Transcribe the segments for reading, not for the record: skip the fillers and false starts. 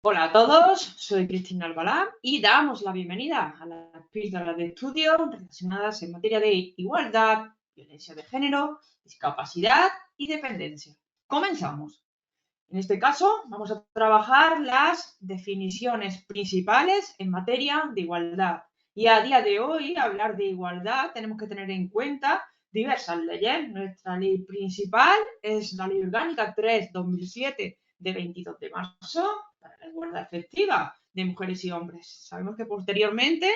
Hola a todos, soy Cristina Albalá y damos la bienvenida a las píldoras de estudio relacionadas en materia de igualdad, violencia de género, discapacidad y dependencia. Comenzamos. En este caso, vamos a trabajar las definiciones principales en materia de igualdad. Y a día de hoy, hablar de igualdad, tenemos que tener en cuenta diversas leyes. Nuestra ley principal es la Ley Orgánica 3/2007 de 22 de marzo para la igualdad efectiva de mujeres y hombres. Sabemos que posteriormente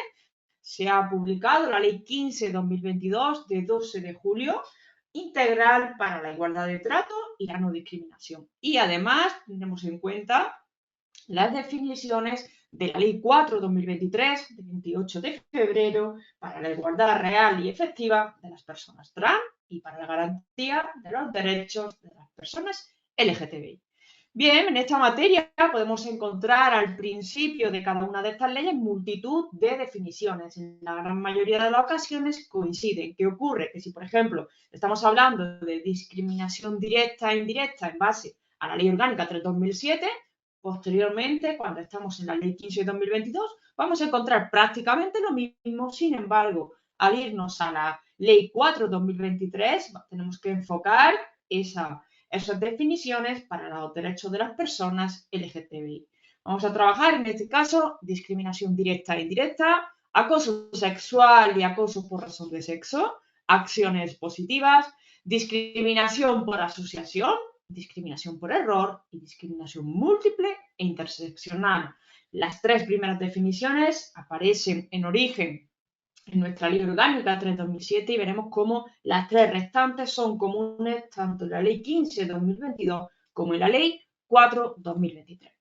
se ha publicado la Ley 15/2022 de 12 de julio integral para la igualdad de trato y la no discriminación. Y además tenemos en cuenta las definiciones de la Ley 4/2023 de 28 de febrero para la igualdad real y efectiva de las personas trans y para la garantía de los derechos de las personas LGTBI. Bien, en esta materia podemos encontrar al principio de cada una de estas leyes multitud de definiciones. En la gran mayoría de las ocasiones coinciden. ¿Qué ocurre? Que si, por ejemplo, estamos hablando de discriminación directa e indirecta en base a la Ley Orgánica 3/2007, posteriormente, cuando estamos en la Ley 15/2022, vamos a encontrar prácticamente lo mismo. Sin embargo, al irnos a la Ley 4/2023, tenemos que enfocar esas definiciones para los derechos de las personas LGTBI. Vamos a trabajar en este caso discriminación directa e indirecta, acoso sexual y acoso por razón de sexo, acciones positivas, discriminación por asociación, discriminación por error y discriminación múltiple e interseccional. Las tres primeras definiciones aparecen en origen en nuestra ley orgánica 3/2007 y veremos cómo las tres restantes son comunes tanto en la ley 15/2022 como en la ley 4/2023.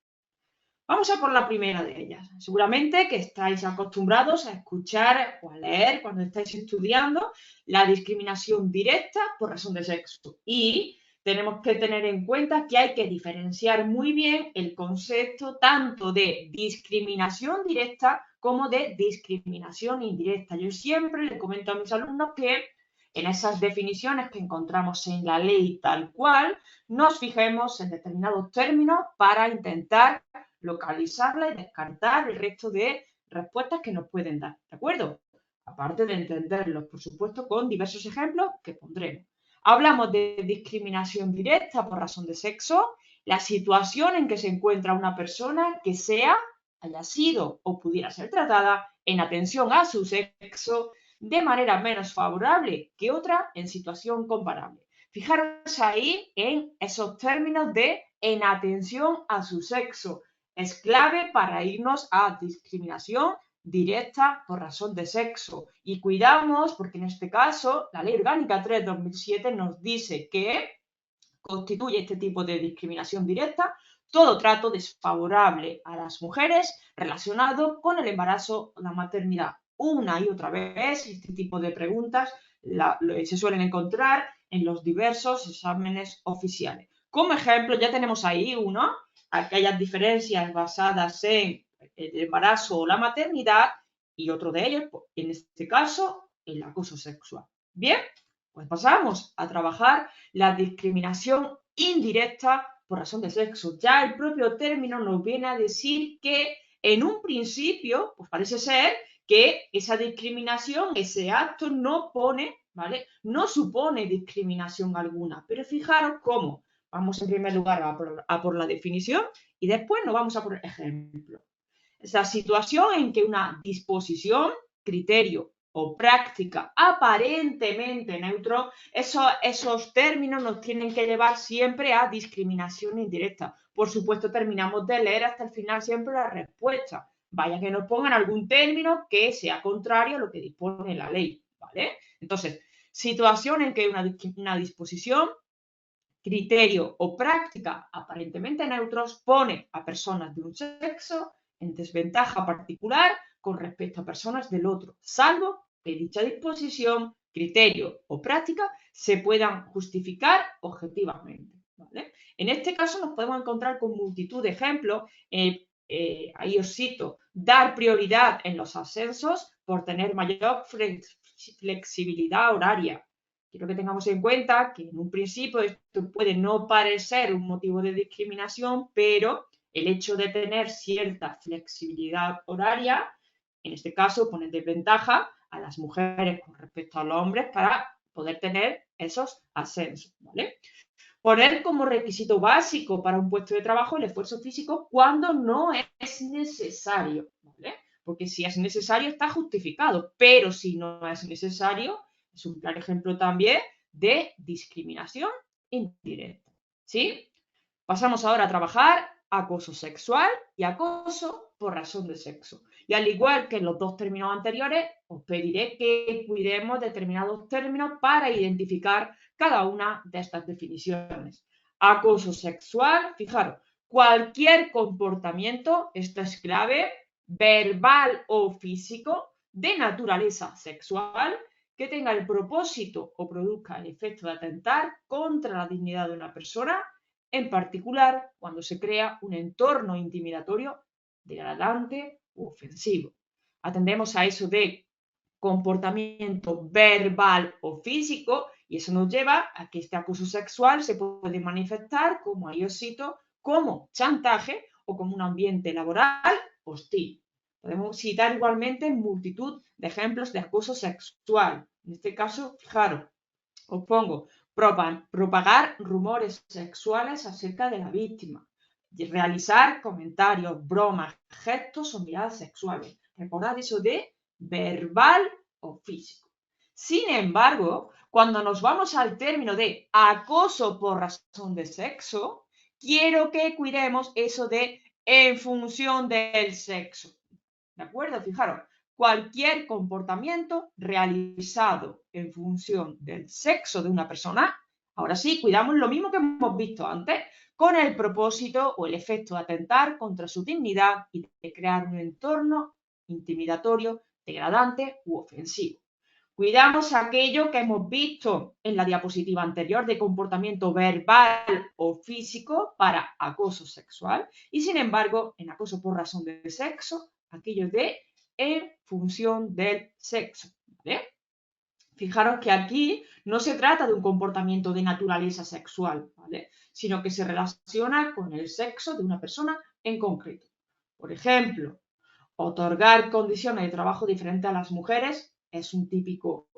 Vamos a por la primera de ellas. Seguramente que estáis acostumbrados a escuchar o a leer cuando estáis estudiando la discriminación directa por razón de sexo. Y tenemos que tener en cuenta que hay que diferenciar muy bien el concepto tanto de discriminación directa como de discriminación indirecta. Yo siempre le comento a mis alumnos que en esas definiciones que encontramos en la ley tal cual, nos fijemos en determinados términos para intentar localizarla y descartar el resto de respuestas que nos pueden dar, ¿de acuerdo? Aparte de entenderlos, por supuesto, con diversos ejemplos que pondremos. Hablamos de discriminación directa por razón de sexo, la situación en que se encuentra una persona que haya sido o pudiera ser tratada en atención a su sexo de manera menos favorable que otra en situación comparable. Fijaros ahí en esos términos de en atención a su sexo. Es clave para irnos a discriminación directa por razón de sexo. Y cuidamos, porque en este caso la Ley Orgánica 3/2007 nos dice que constituye este tipo de discriminación directa todo trato desfavorable a las mujeres relacionado con el embarazo o la maternidad. Una y otra vez este tipo de preguntas se suelen encontrar en los diversos exámenes oficiales. Como ejemplo, ya tenemos ahí uno, aquellas diferencias basadas en el embarazo o la maternidad, y otro de ellos, en este caso, el acoso sexual. Bien, pues pasamos a trabajar la discriminación indirecta por razón de sexo. Ya el propio término nos viene a decir que en un principio, pues parece ser que esa discriminación, ese acto no pone, ¿vale? No supone discriminación alguna. Pero fijaros cómo. Vamos en primer lugar a por la definición y después nos vamos a por ejemplo. Esa situación en que una disposición, criterio o práctica aparentemente neutro, esos términos nos tienen que llevar siempre a discriminación indirecta. Por supuesto, terminamos de leer hasta el final siempre la respuesta. Vaya que nos pongan algún término que sea contrario a lo que dispone la ley, ¿vale? Entonces, situación en que una disposición, criterio o práctica aparentemente neutros pone a personas de un sexo en desventaja particular con respecto a personas del otro, salvo que dicha disposición, criterio o práctica se puedan justificar objetivamente. ¿Vale? En este caso nos podemos encontrar con multitud de ejemplos. Ahí os cito, dar prioridad en los ascensos por tener mayor flexibilidad horaria. Quiero que tengamos en cuenta que en un principio esto puede no parecer un motivo de discriminación, pero El hecho de tener cierta flexibilidad horaria, en este caso, pone en desventaja a las mujeres con respecto a los hombres para poder tener esos ascensos, ¿vale? Poner como requisito básico para un puesto de trabajo el esfuerzo físico cuando no es necesario, ¿vale? Porque si es necesario está justificado, pero si no es necesario, es un claro ejemplo también de discriminación indirecta, ¿sí? Pasamos ahora a trabajar acoso sexual y acoso por razón de sexo. Y al igual que en los dos términos anteriores, os pediré que cuidemos determinados términos para identificar cada una de estas definiciones. Acoso sexual, fijaros, cualquier comportamiento, esto es clave, verbal o físico, de naturaleza sexual, que tenga el propósito o produzca el efecto de atentar contra la dignidad de una persona, en particular cuando se crea un entorno intimidatorio, degradante u ofensivo. Atendemos a eso de comportamiento verbal o físico y eso nos lleva a que este acoso sexual se puede manifestar, como ahí os cito, como chantaje o como un ambiente laboral hostil. Podemos citar igualmente multitud de ejemplos de acoso sexual. En este caso, fijaros, os pongo propagar rumores sexuales acerca de la víctima, realizar comentarios, bromas, gestos o miradas sexuales. Recordad eso de verbal o físico. Sin embargo, cuando nos vamos al término de acoso por razón de sexo, quiero que cuidemos eso de en función del sexo. ¿De acuerdo? Fijaros, cualquier comportamiento realizado en función del sexo de una persona, ahora sí, cuidamos lo mismo que hemos visto antes, con el propósito o el efecto de atentar contra su dignidad y de crear un entorno intimidatorio, degradante u ofensivo. Cuidamos aquello que hemos visto en la diapositiva anterior de comportamiento verbal o físico para acoso sexual y, sin embargo, en acoso por razón de sexo, aquello de en función del sexo, ¿vale? Fijaros que aquí no se trata de un comportamiento de naturaleza sexual, ¿vale? Sino que se relaciona con el sexo de una persona en concreto. Por ejemplo, otorgar condiciones de trabajo diferentes a las mujeres es un típico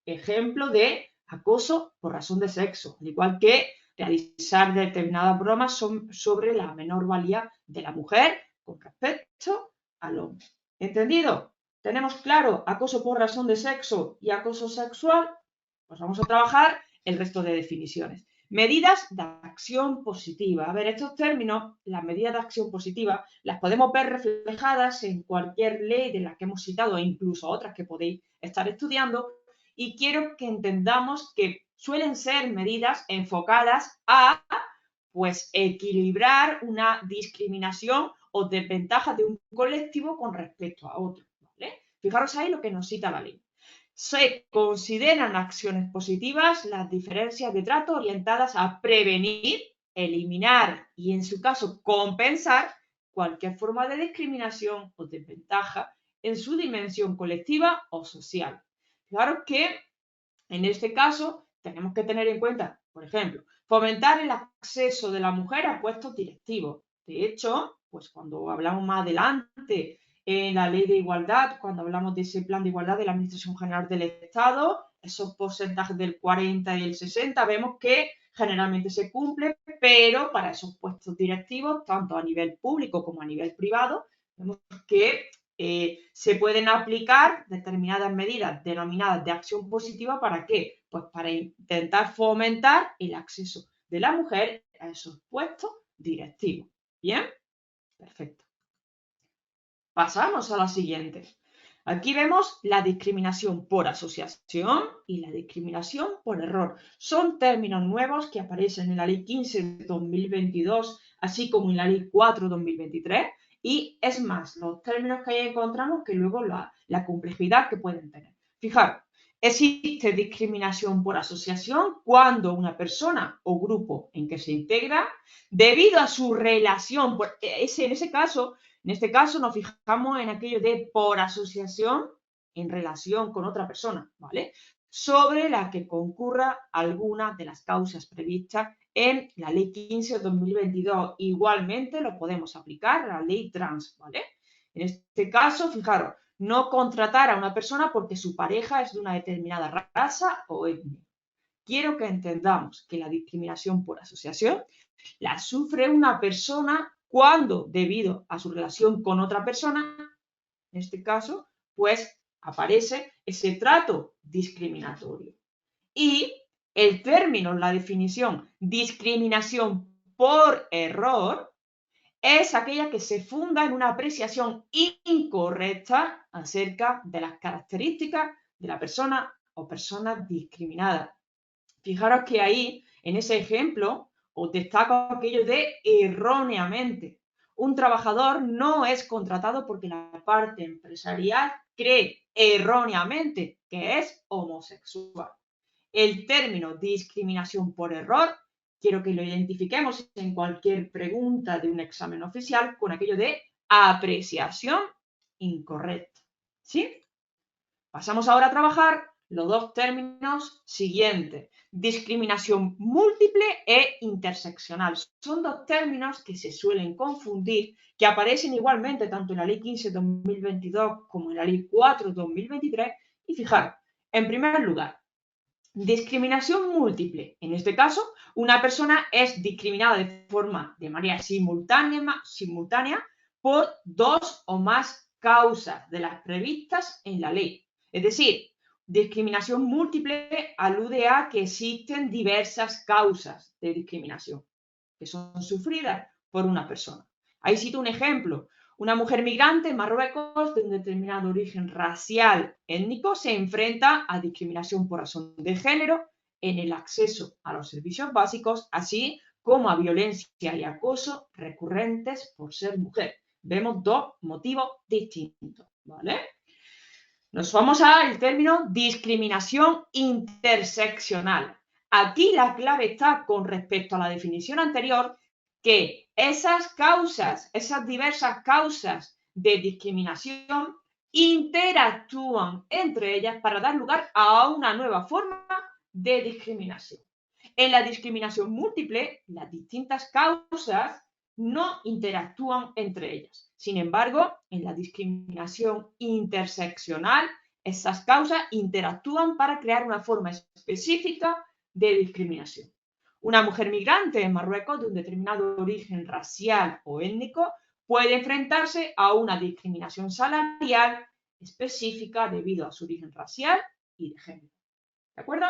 ejemplo de acoso por razón de sexo, al igual que realizar determinadas bromas sobre la menor valía de la mujer con respecto al hombre. ¿Entendido? ¿Tenemos claro acoso por razón de sexo y acoso sexual? Pues vamos a trabajar el resto de definiciones. Medidas de acción positiva. A ver, estos términos, las medidas de acción positiva, las podemos ver reflejadas en cualquier ley de las que hemos citado e incluso otras que podéis estar estudiando, y quiero que entendamos que suelen ser medidas enfocadas a pues equilibrar una discriminación o desventaja de un colectivo con respecto a otro, ¿vale? Fijaros ahí lo que nos cita la ley. Se consideran acciones positivas las diferencias de trato orientadas a prevenir, eliminar y, en su caso, compensar cualquier forma de discriminación o desventaja en su dimensión colectiva o social. Claro que en este caso tenemos que tener en cuenta, por ejemplo, fomentar el acceso de la mujer a puestos directivos. De hecho, pues cuando hablamos más adelante en la ley de igualdad, cuando hablamos de ese plan de igualdad de la Administración General del Estado, esos porcentajes del 40 y el 60, vemos que generalmente se cumple, pero para esos puestos directivos, tanto a nivel público como a nivel privado, vemos que se pueden aplicar determinadas medidas denominadas de acción positiva. ¿Para qué? Pues para intentar fomentar el acceso de la mujer a esos puestos directivos. ¿Bien? Perfecto. Pasamos a la siguiente. Aquí vemos la discriminación por asociación y la discriminación por error. Son términos nuevos que aparecen en la Ley 15 de 2022, así como en la Ley 4 de 2023. Y es más, los términos que ahí encontramos que luego la complejidad que pueden tener. Fijaros, existe discriminación por asociación cuando una persona o grupo en que se integra, debido a su relación, en este caso nos fijamos en aquello de por asociación en relación con otra persona, ¿vale? Sobre la que concurra alguna de las causas previstas en la Ley 15/2022. Igualmente lo podemos aplicar a la Ley Trans, ¿vale? En este caso, fijaros, no contratar a una persona porque su pareja es de una determinada raza o etnia. Quiero que entendamos que la discriminación por asociación la sufre una persona cuando, debido a su relación con otra persona, en este caso, pues aparece ese trato discriminatorio. Y el término, la definición discriminación por error, es aquella que se funda en una apreciación incorrecta acerca de las características de la persona o persona discriminada. Fijaros que ahí, en ese ejemplo, os destaco aquello de erróneamente. Un trabajador no es contratado porque la parte empresarial cree erróneamente que es homosexual. El término discriminación por error, quiero que lo identifiquemos en cualquier pregunta de un examen oficial con aquello de apreciación incorrecta. ¿Sí? Pasamos ahora a trabajar los dos términos siguientes, discriminación múltiple e interseccional. Son dos términos que se suelen confundir, que aparecen igualmente tanto en la Ley 15/2022 como en la Ley 4/2023. Y fijaros, en primer lugar, discriminación múltiple. En este caso, una persona es discriminada de manera simultánea por dos o más causas de las previstas en la ley. Es decir, discriminación múltiple alude a que existen diversas causas de discriminación que son sufridas por una persona. Ahí cito un ejemplo. Una mujer migrante en Marruecos de un determinado origen racial étnico se enfrenta a discriminación por razón de género en el acceso a los servicios básicos, así como a violencia y acoso recurrentes por ser mujer. Vemos dos motivos distintos, ¿vale? Nos vamos al término discriminación interseccional. Aquí la clave está con respecto a la definición anterior, que esas causas, esas diversas causas de discriminación interactúan entre ellas para dar lugar a una nueva forma de discriminación. En la discriminación múltiple, las distintas causas no interactúan entre ellas. Sin embargo, en la discriminación interseccional, esas causas interactúan para crear una forma específica de discriminación. Una mujer migrante en Marruecos de un determinado origen racial o étnico puede enfrentarse a una discriminación salarial específica debido a su origen racial y de género. ¿De acuerdo?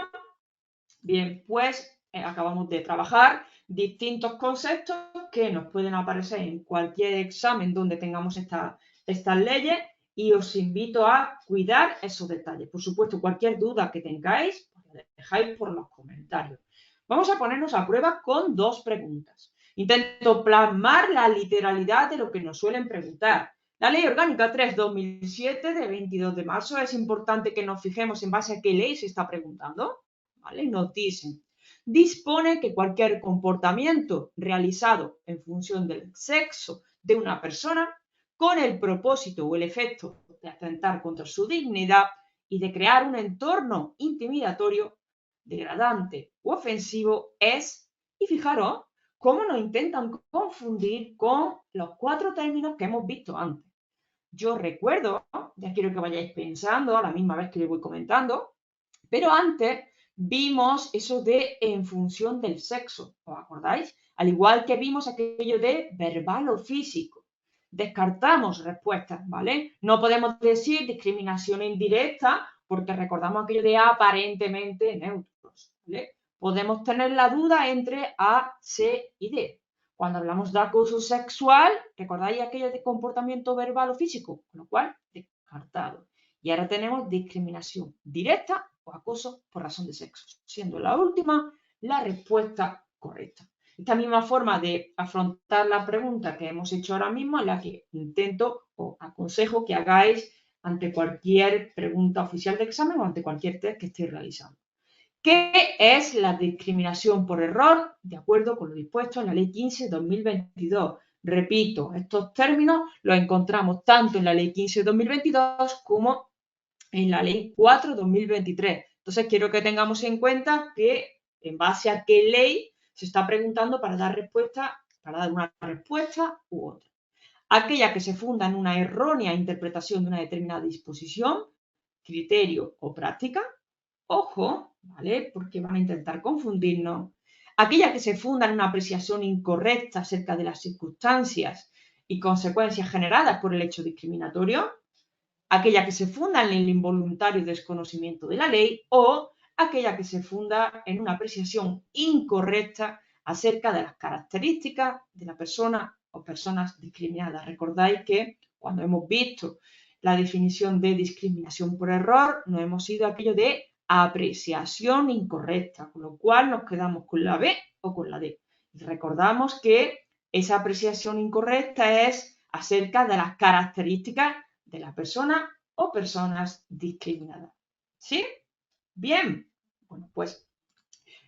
Bien, pues acabamos de trabajar distintos conceptos que nos pueden aparecer en cualquier examen donde tengamos estas leyes y os invito a cuidar esos detalles. Por supuesto, cualquier duda que tengáis, pues la dejáis por los comentarios. Vamos a ponernos a prueba con dos preguntas. Intento plasmar la literalidad de lo que nos suelen preguntar. La Ley Orgánica 3/2007 de 22 de marzo es importante que nos fijemos en base a qué ley se está preguntando. ¿Vale? Nos dicen, dispone que cualquier comportamiento realizado en función del sexo de una persona con el propósito o el efecto de atentar contra su dignidad y de crear un entorno intimidatorio, degradante u ofensivo es, y fijaros, cómo nos intentan confundir con los cuatro términos que hemos visto antes. Yo recuerdo, ya quiero que vayáis pensando a la misma vez que le voy comentando, pero antes vimos eso de en función del sexo, ¿os acordáis? Al igual que vimos aquello de verbal o físico. Descartamos respuestas, ¿vale? No podemos decir discriminación indirecta porque recordamos aquello de aparentemente neutros, ¿vale? Podemos tener la duda entre A, C y D. Cuando hablamos de acoso sexual, ¿recordáis aquello de comportamiento verbal o físico? Con lo cual, descartado. Y ahora tenemos discriminación directa o acoso por razón de sexo, siendo la última la respuesta correcta. Esta misma forma de afrontar la pregunta que hemos hecho ahora mismo es la que intento o aconsejo que hagáis ante cualquier pregunta oficial de examen o ante cualquier test que estéis realizando. ¿Qué es la discriminación por error? De acuerdo con lo dispuesto en la Ley 15/2022. Repito, estos términos los encontramos tanto en la Ley 15/2022 como en la Ley 4/2023. Entonces, quiero que tengamos en cuenta que en base a qué ley se está preguntando para dar una respuesta u otra. Aquella que se funda en una errónea interpretación de una determinada disposición, criterio o práctica. Ojo, ¿vale? Porque van a intentar confundirnos. Aquella que se funda en una apreciación incorrecta acerca de las circunstancias y consecuencias generadas por el hecho discriminatorio. Aquella que se funda en el involuntario desconocimiento de la ley o aquella que se funda en una apreciación incorrecta acerca de las características de la persona o personas discriminadas. Recordáis que cuando hemos visto la definición de discriminación por error, nos hemos ido a aquello de apreciación incorrecta, con lo cual nos quedamos con la B o con la D. Y recordamos que esa apreciación incorrecta es acerca de las características de la persona o personas discriminadas. ¿Sí? Bien. Bueno, pues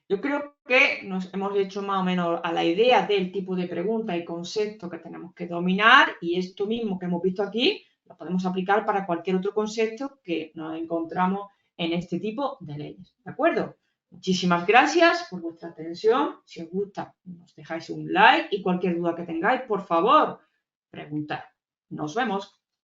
yo creo que nos hemos hecho más o menos a la idea del tipo de pregunta y concepto que tenemos que dominar, y esto mismo que hemos visto aquí lo podemos aplicar para cualquier otro concepto que nos encontramos en este tipo de leyes. ¿De acuerdo? Muchísimas gracias por vuestra atención. Si os gusta, nos dejáis un like y cualquier duda que tengáis, por favor, preguntad. Nos vemos.